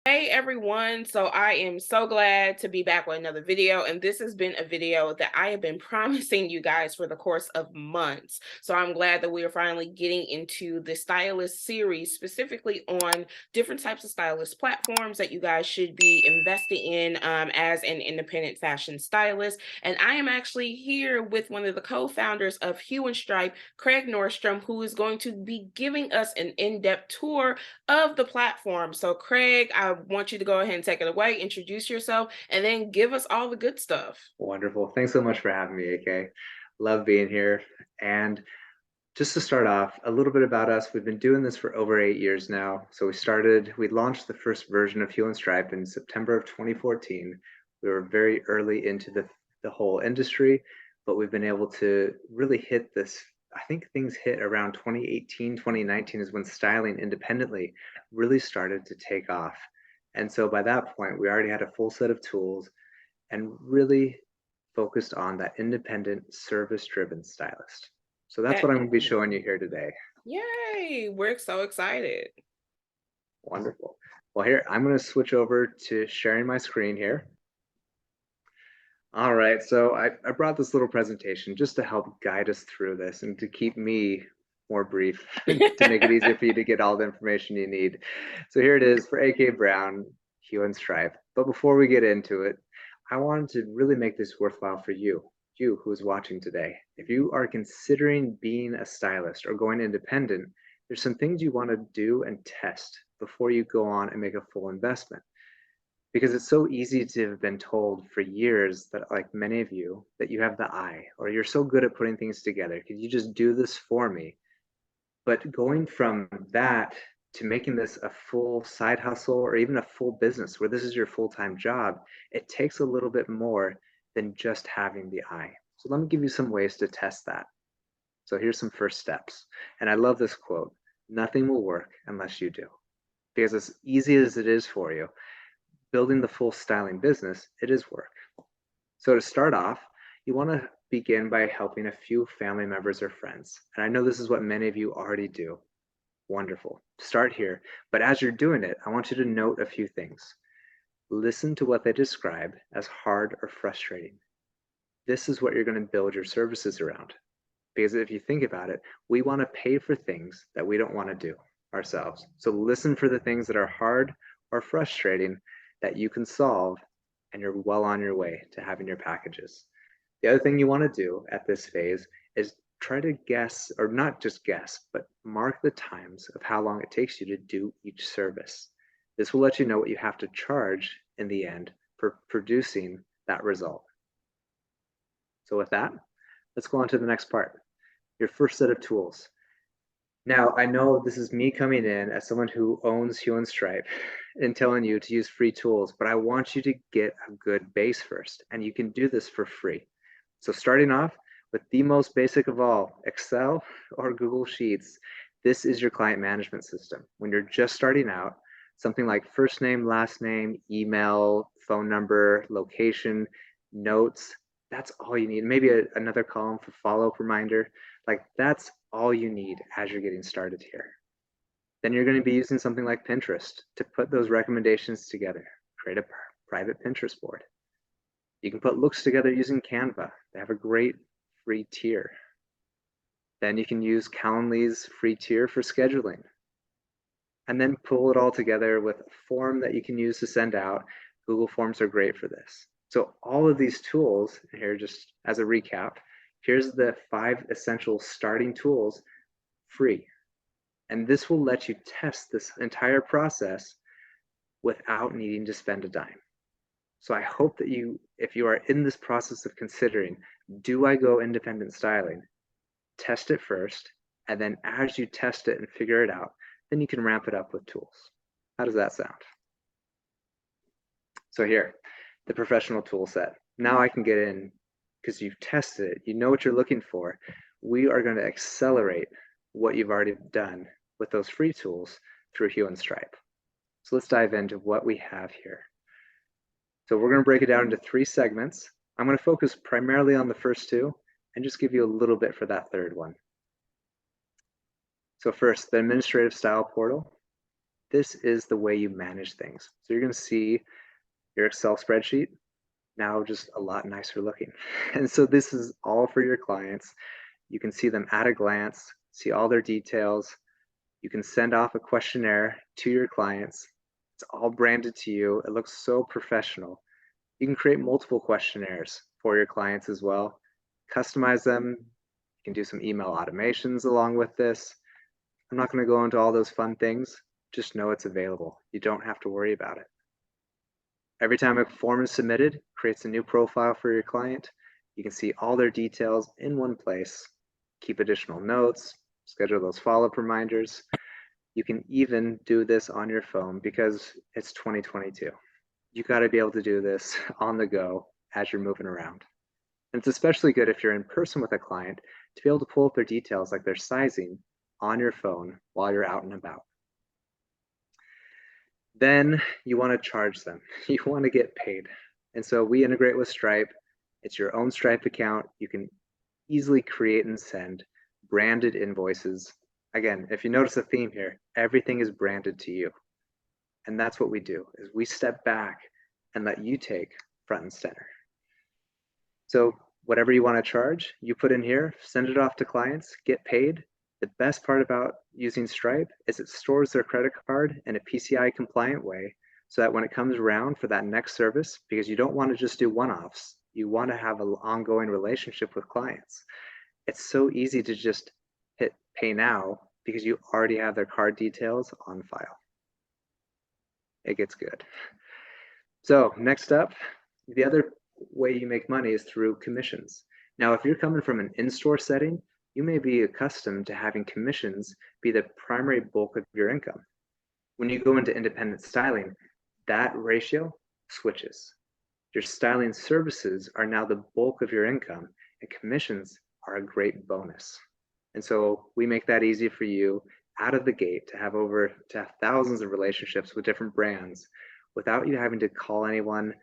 Hey everyone, so I am so glad to be back with another video, and this has been a video that I have been promising you guys for the course of months. So I'm glad that we are finally getting into the stylist series, specifically on different types of stylist platforms that you guys should be investing in as an independent fashion stylist. And I am actually here with one of the co-founders of Hue and Stripe, Craig Nordstrom, who is going to be giving us an in-depth tour of the platform. So, Craig, I want you to go ahead and take it away, introduce yourself, and then give us all the good stuff. Wonderful. Thanks so much for having me, AK. Love being here. And just to start off, a little bit about us. We've been doing this for over 8 years now. So we launched the first version of Hue and Stripe in September of 2014. We were very early into the whole industry, but we've been able to really hit this. I think things hit around 2018, 2019 is when styling independently really started to take off. And so by that point, we already had a full set of tools and really focused on that independent service driven stylist. So that's That what I'm is going to be showing you amazing. here today. Yay! We're so excited. Wonderful. Well, here, I'm going to switch over to sharing my screen here. All right, so I brought this little presentation just to help guide us through this and to keep me more brief to make it easier for you to get all the information you need. So here it is for AK Brown, Hue and Stripe. But before we get into it, I wanted to really make this worthwhile for you who is watching today. If you are considering being a stylist or going independent, there's some things you want to do and test before you go on and make a full investment, because it's so easy to have been told for years that, like many of you, that you have the eye or you're so good at putting things together, could you just do this for me? But going from that to making this a full side hustle or even a full business where this is your full-time job, it takes a little bit more than just having the eye. So let me give you some ways to test that. So here's some first steps, and I love this quote: nothing will work unless you do. Because as easy as it is for you, building the full styling business, it is work. So to start off, you want to begin by helping a few family members or friends. And I know this is what many of you already do. Wonderful. Start here. But as you're doing it, I want you to note a few things. Listen to what they describe as hard or frustrating. This is what you're going to build your services around. Because if you think about it, we want to pay for things that we don't want to do ourselves. So listen for the things that are hard or frustrating that you can solve, and you're well on your way to having your packages. The other thing you want to do at this phase is try to guess, or not just guess, but mark the times of how long it takes you to do each service. This will let you know what you have to charge in the end for producing that result. So with that, let's go on to the next part, your first set of tools. Now, I know this is me coming in as someone who owns Hue and Stripe and telling you to use free tools, but I want you to get a good base first, and you can do this for free. So starting off with the most basic of all, Excel or Google Sheets, this is your client management system. When you're just starting out, something like first name, last name, email, phone number, location, notes, that's all you need. Maybe another column for follow-up reminder. Like, that's all you need as you're getting started here. Then you're going to be using something like Pinterest to put those recommendations together. Create a private Pinterest board. You can put looks together using Canva. They have a great free tier. Then you can use Calendly's free tier for scheduling. And then pull it all together with a form that you can use to send out. Google Forms are great for this. So all of these tools here, just as a recap, here's the 5 essential starting tools free. And this will let you test this entire process without needing to spend a dime. So I hope that if you are in this process of considering, do I go independent styling? Test it first, and then as you test it and figure it out, then you can ramp it up with tools. How does that sound? So here, the professional tool set. Now I can get in because you've tested it, you know what you're looking for. We are going to accelerate what you've already done with those free tools through Hue and Stripe. So let's dive into what we have here. So we're going to break it down into 3 segments. I'm going to focus primarily on the first 2 and just give you a little bit for that third one. So first, the administrative style portal. this is the way you manage things. So you're going to see your Excel spreadsheet now just a lot nicer looking. And so this is all for your clients. You can see them at a glance, see all their details. You can send off a questionnaire to your clients. It's all branded to you. It looks so professional. You can create multiple questionnaires for your clients as well, customize them. You can do some email automations along with this. I'm not going to go into all those fun things. Just know it's available. You don't have to worry about it. Every time a form is submitted, it creates a new profile for your client. You can see all their details in one place, keep additional notes, schedule those follow-up reminders. You can even do this on your phone because it's 2022. You got to be able to do this on the go as you're moving around. And it's especially good if you're in person with a client to be able to pull up their details like their sizing on your phone while you're out and about. Then you want to charge them. You want to get paid. And so we integrate with Stripe. It's your own Stripe account. You can easily create and send branded invoices. Again, if you notice a theme here, everything is branded to you. And that's what we do, is we step back and let you take front and center. So whatever you want to charge, you put in here, send it off to clients, get paid. The best part about using Stripe is it stores their credit card in a PCI compliant way so that when it comes around for that next service, because you don't want to just do one-offs, you want to have an ongoing relationship with clients. It's so easy to just hit pay now because you already have their card details on file. It gets good. So next up, the other way you make money is through commissions. Now, if you're coming from an in-store setting, you may be accustomed to having commissions be the primary bulk of your income. When you go into independent styling, that ratio switches. Your styling services are now the bulk of your income, and commissions are a great bonus. And so we make that easy for you out of the gate to have thousands of relationships with different brands without you having to call anyone,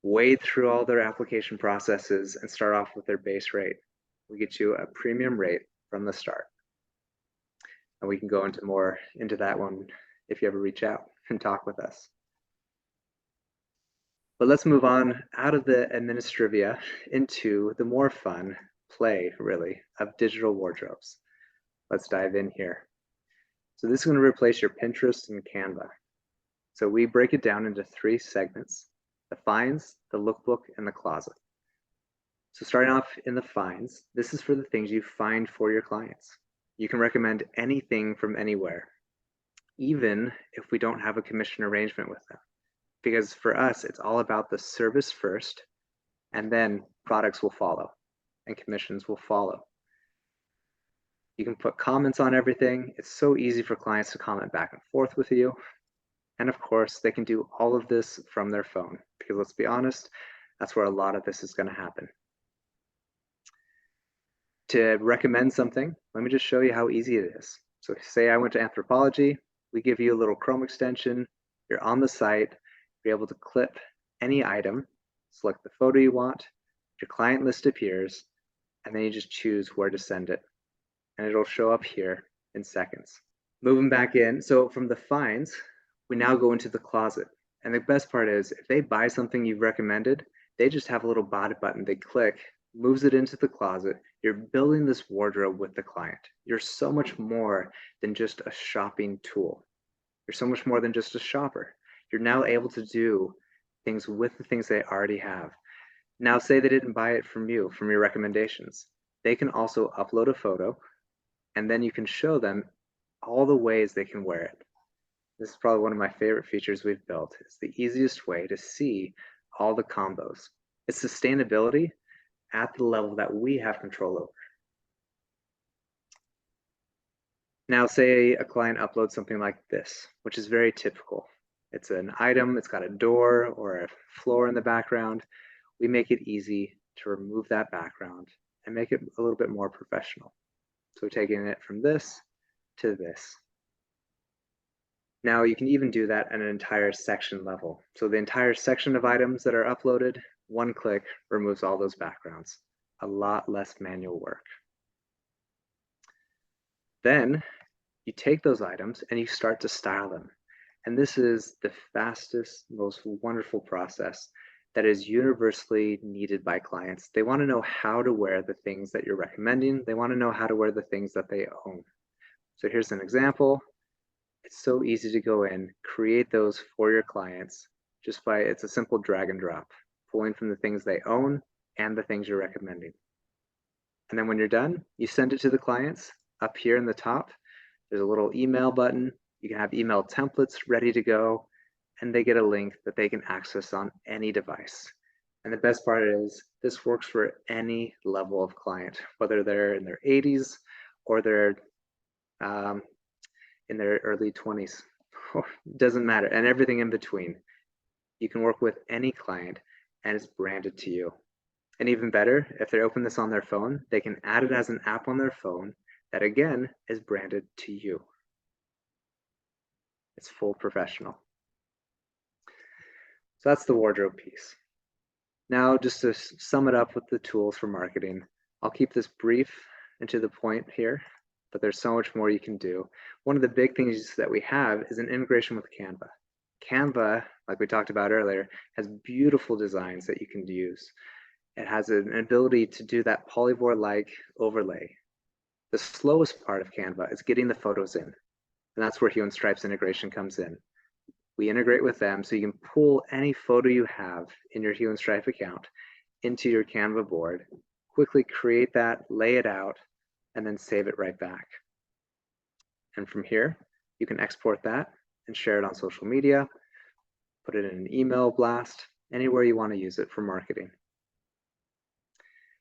wade through all their application processes, and start off with their base rate. We get you a premium rate from the start. And we can go into that one if you ever reach out and talk with us. But let's move on out of the administrivia into the more fun play, really, of digital wardrobes. Let's dive in here. So this is going to replace your Pinterest and Canva. So we break it down into 3 segments: the finds, the lookbook, and the closet. So starting off in the finds, this is for the things you find for your clients. You can recommend anything from anywhere, even if we don't have a commission arrangement with them. Because for us, it's all about the service first, and then products will follow, and commissions will follow. You can put comments on everything. It's so easy for clients to comment back and forth with you. And of course, they can do all of this from their phone, because let's be honest, that's where a lot of this is going to happen. To recommend something, let me just show you how easy it is. So say I went to Anthropologie, we give you a little Chrome extension, you're on the site, you're able to clip any item, select the photo you want, your client list appears, and then you just choose where to send it. And it'll show up here in seconds. Moving back in, so from the finds, we now go into the closet. And the best part is, if they buy something you've recommended, they just have a little button they click, moves it into the closet. You're building this wardrobe with the client. You're so much more than just a shopping tool. You're so much more than just a shopper. You're now able to do things with the things they already have. Now, say they didn't buy it from you, from your recommendations. They can also upload a photo, and then you can show them all the ways they can wear it. This is probably one of my favorite features we've built. It's the easiest way to see all the combos. It's sustainability at the level that we have control over. Now, say a client uploads something like this, which is very typical. It's an item, it's got a door or a floor in the background. We make it easy to remove that background and make it a little bit more professional. So taking it from this to this. Now you can even do that at an entire section level. So the entire section of items that are uploaded, one click removes all those backgrounds. A lot less manual work. Then you take those items and you start to style them. And this is the fastest, most wonderful process that is universally needed by clients. They want to know how to wear the things that you're recommending. They want to know how to wear the things that they own. So here's an example. It's so easy to go in, create those for your clients just by, it's a simple drag and drop, pulling from the things they own and the things you're recommending. And then when you're done, you send it to the clients. Up here in the top, there's a little email button. You can have email templates ready to go, and they get a link that they can access on any device. And the best part is this works for any level of client, whether they're in their 80s or they're in their early 20s. It doesn't matter, and everything in between. You can work with any client and it's branded to you. And even better, if they open this on their phone, they can add it as an app on their phone that again is branded to you. It's full professional. So that's the wardrobe piece. Now, just to sum it up with the tools for marketing, I'll keep this brief and to the point here, but there's so much more you can do. One of the big things that we have is an integration with Canva. Canva, like we talked about earlier, has beautiful designs that you can use. It has an ability to do that polyvore like overlay. The slowest part of Canva is getting the photos in, and that's where Hue Stripe's integration comes in. We integrate with them so you can pull any photo you have in your Hue Stripe account into your Canva board, quickly create that, lay it out, and then save it right back. And from here, you can export that and share it on social media, put it in an email blast, anywhere you want to use it for marketing.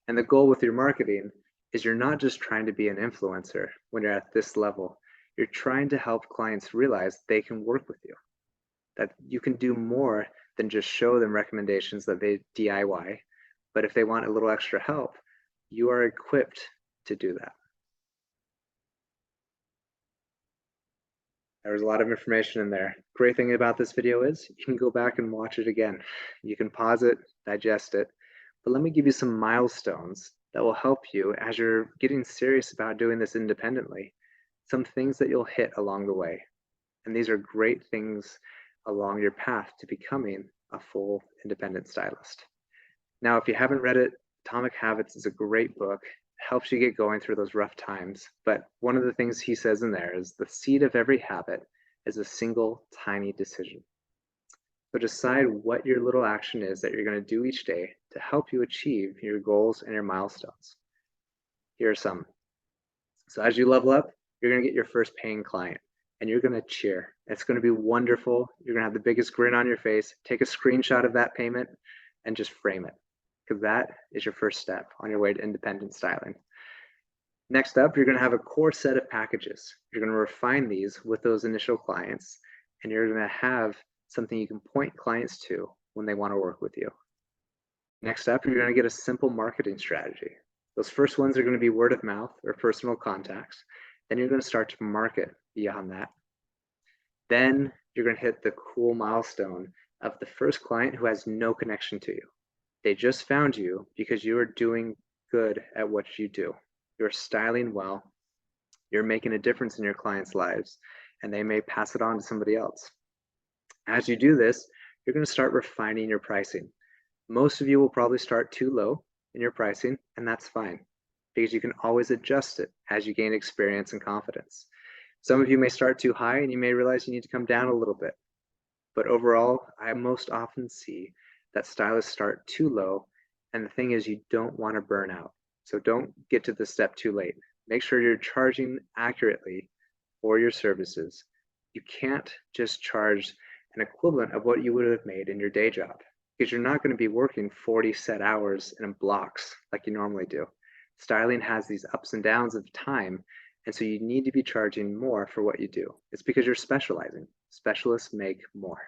And the goal with your marketing is you're not just trying to be an influencer when you're at this level. You're trying to help clients realize they can work with you, that you can do more than just show them recommendations that they DIY. But if they want a little extra help, you are equipped to do that. There was a lot of information in there. Great thing about this video is you can go back and watch it again. You can pause it, digest it, but let me give you some milestones that will help you as you're getting serious about doing this independently. Some things that you'll hit along the way. And these are great things along your path to becoming a full independent stylist. Now, if you haven't read it, Atomic Habits is a great book. It helps you get going through those rough times. But one of the things he says in there is the seed of every habit is a single tiny decision. So decide what your little action is that you're going to do each day to help you achieve your goals and your milestones. Here are some. So as you level up, you're going to get your first paying client and you're going to cheer. It's going to be wonderful. You're going to have the biggest grin on your face. Take a screenshot of that payment and just frame it, because that is your first step on your way to independent styling. Next up, you're going to have a core set of packages. You're going to refine these with those initial clients, and you're going to have something you can point clients to when they want to work with you. Next up, you're going to get a simple marketing strategy. Those first ones are going to be word of mouth or personal contacts. Then you're going to start to market beyond that. Then you're going to hit the cool milestone of the first client who has no connection to you. They just found you because you are doing good at what you do. You're styling well. You're making a difference in your clients' lives, and they may pass it on to somebody else. As you do this, you're going to start refining your pricing. Most of you will probably start too low in your pricing, and that's fine, because you can always adjust it as you gain experience and confidence. Some of you may start too high, and you may realize you need to come down a little bit. But overall, I most often see that stylists start too low, and the thing is, you don't want to burn out. So don't get to the step too late. Make sure you're charging accurately for your services. You can't just charge an equivalent of what you would have made in your day job, because you're not going to be working 40 set hours in blocks like you normally do. Styling has these ups and downs of time, and so you need to be charging more for what you do. It's because you're specializing. Specialists make more.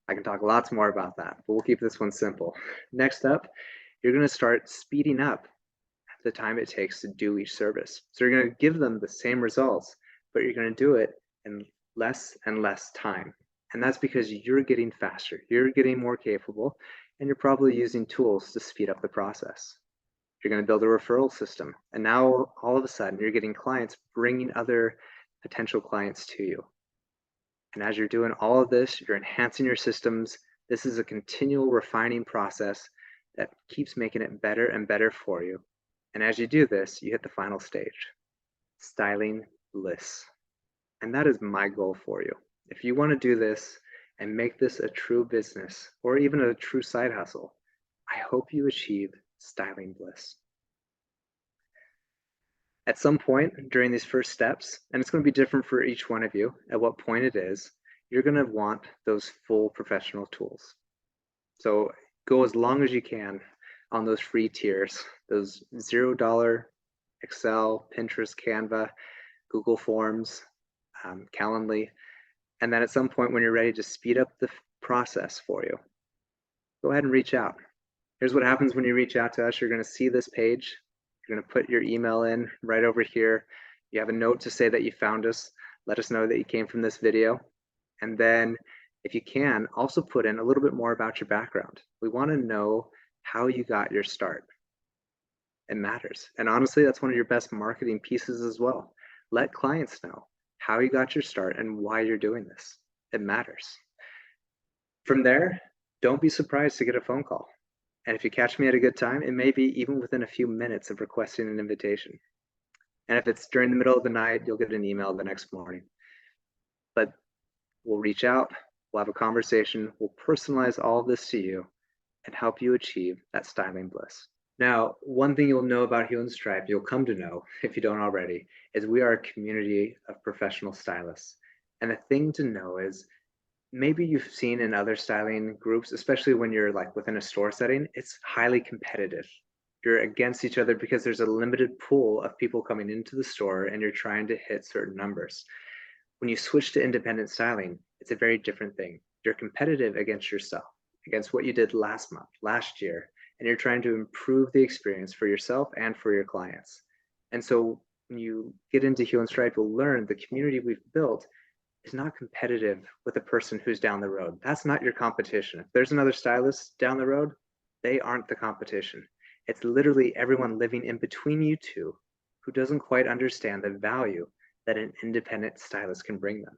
I can talk lots more about that, but we'll keep this one simple. Next up, you're going to start speeding up the time it takes to do each service. So you're going to give them the same results, but you're going to do it in less and less time. And that's because you're getting faster, you're getting more capable, and you're probably using tools to speed up the process. You're going to build a referral system. And now all of a sudden you're getting clients bringing other potential clients to you. And as you're doing all of this, you're enhancing your systems. This is a continual refining process that keeps making it better and better for you. And as you do this, you hit the final stage, styling bliss. And that is my goal for you. If you want to do this and make this a true business or even a true side hustle, I hope you achieve styling bliss. At some point during these first steps, and it's going to be different for each one of you at what point it is, you're going to want those full professional tools. So go as long as you can on those free tiers, those $0 Excel, Pinterest, Canva, Google Forms, Calendly. And then at some point when you're ready to speed up the process for you, go ahead and reach out. Here's what happens when you reach out to us. You're going to see this page. You're going to put your email in right over here. You have a note to say that you found us. Let us know that you came from this video. And then if you can, also put in a little bit more about your background. We want to know how you got your start. It matters. And honestly, that's one of your best marketing pieces as well. Let clients know how you got your start and why you're doing this. It matters. From there, don't be surprised to get a phone call. And if you catch me at a good time, it may be even within a few minutes of requesting an invitation. And if it's during the middle of the night, you'll get an email the next morning. But we'll reach out, we'll have a conversation, we'll personalize all of this to you and help you achieve that styling bliss. Now, one thing you'll know about Hue Stripe, you'll come to know if you don't already, is we are a community of professional stylists. And the thing to know is maybe you've seen in other styling groups, especially when you're like within a store setting, it's highly competitive. You're against each other because there's a limited pool of people coming into the store and you're trying to hit certain numbers. When you switch to independent styling, it's a very different thing. You're competitive against yourself, against what you did last month, last year, and you're trying to improve the experience for yourself and for your clients. And so when you get into Hue Stripe, you'll learn the community we've built is not competitive with a person who's down the road. That's not your competition. If there's another stylist down the road, they aren't the competition. It's literally everyone living in between you two who doesn't quite understand the value that an independent stylist can bring them.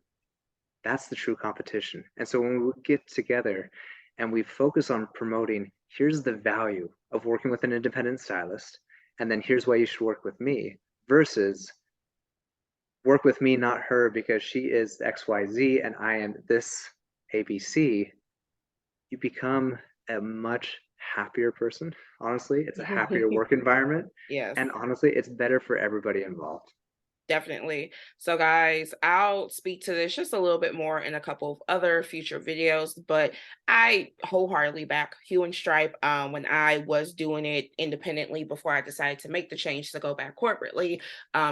That's the true competition. And so when we get together and we focus on promoting, here's the value of working with an independent stylist, and then here's why you should work with me, versus work with me, not her, because she is XYZ and I am this ABC, you become a much happier person. Honestly, it's a happier work environment. Yes. And honestly, it's better for everybody involved. Definitely. So guys, I'll speak to this just a little bit more in a couple of other future videos, but I wholeheartedly back Hue and Stripe when I was doing it independently before I decided to make the change to go back corporately.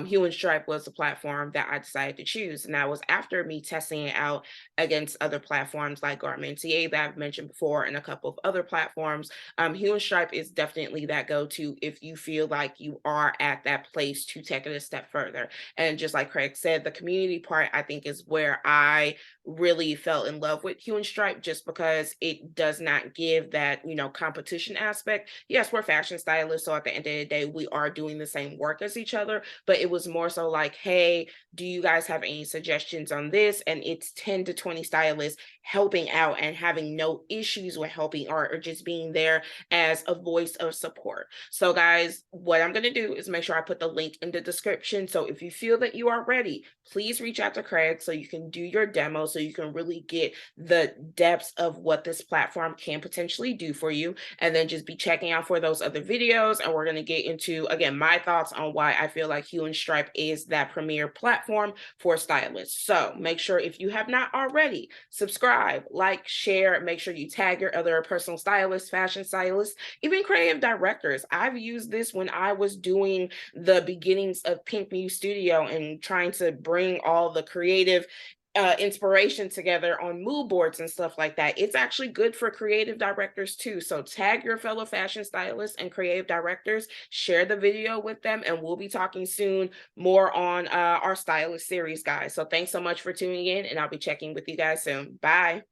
Hue and Stripe was the platform that I decided to choose. And that was after me testing it out against other platforms like Garmentier that I've mentioned before and a couple of other platforms. Hue and Stripe is definitely that go-to if you feel like you are at that place to take it a step further. And just like Craig said, the community part, I think, is where I really fell in love with Hue and Stripe, just because it does not give that, competition aspect. Yes, we're fashion stylists. So at the end of the day, we are doing the same work as each other. But it was more so like, hey, do you guys have any suggestions on this? And it's 10 to 20 stylists helping out and having no issues with helping or just being there as a voice of support. So guys, what I'm going to do is make sure I put the link in the description. So if you feel that you are ready, please reach out to Craig so you can do your demo, so you can really get the depths of what this platform can potentially do for you. And then just be checking out for those other videos. And we're going to get into, again, my thoughts on why I feel like Hue and Stripe is that premier platform for stylists. So make sure, if you have not already, subscribe, like, share, make sure you tag your other personal stylists, fashion stylists, even creative directors. I've used this when I was doing the beginnings of Pink Muse Studio and trying to bring all the creative inspiration together on mood boards and stuff like that. It's actually good for creative directors too. So tag your fellow fashion stylists and creative directors, share the video with them, and we'll be talking soon more on our stylist series, guys. So thanks so much for tuning in, and I'll be checking with you guys soon. Bye.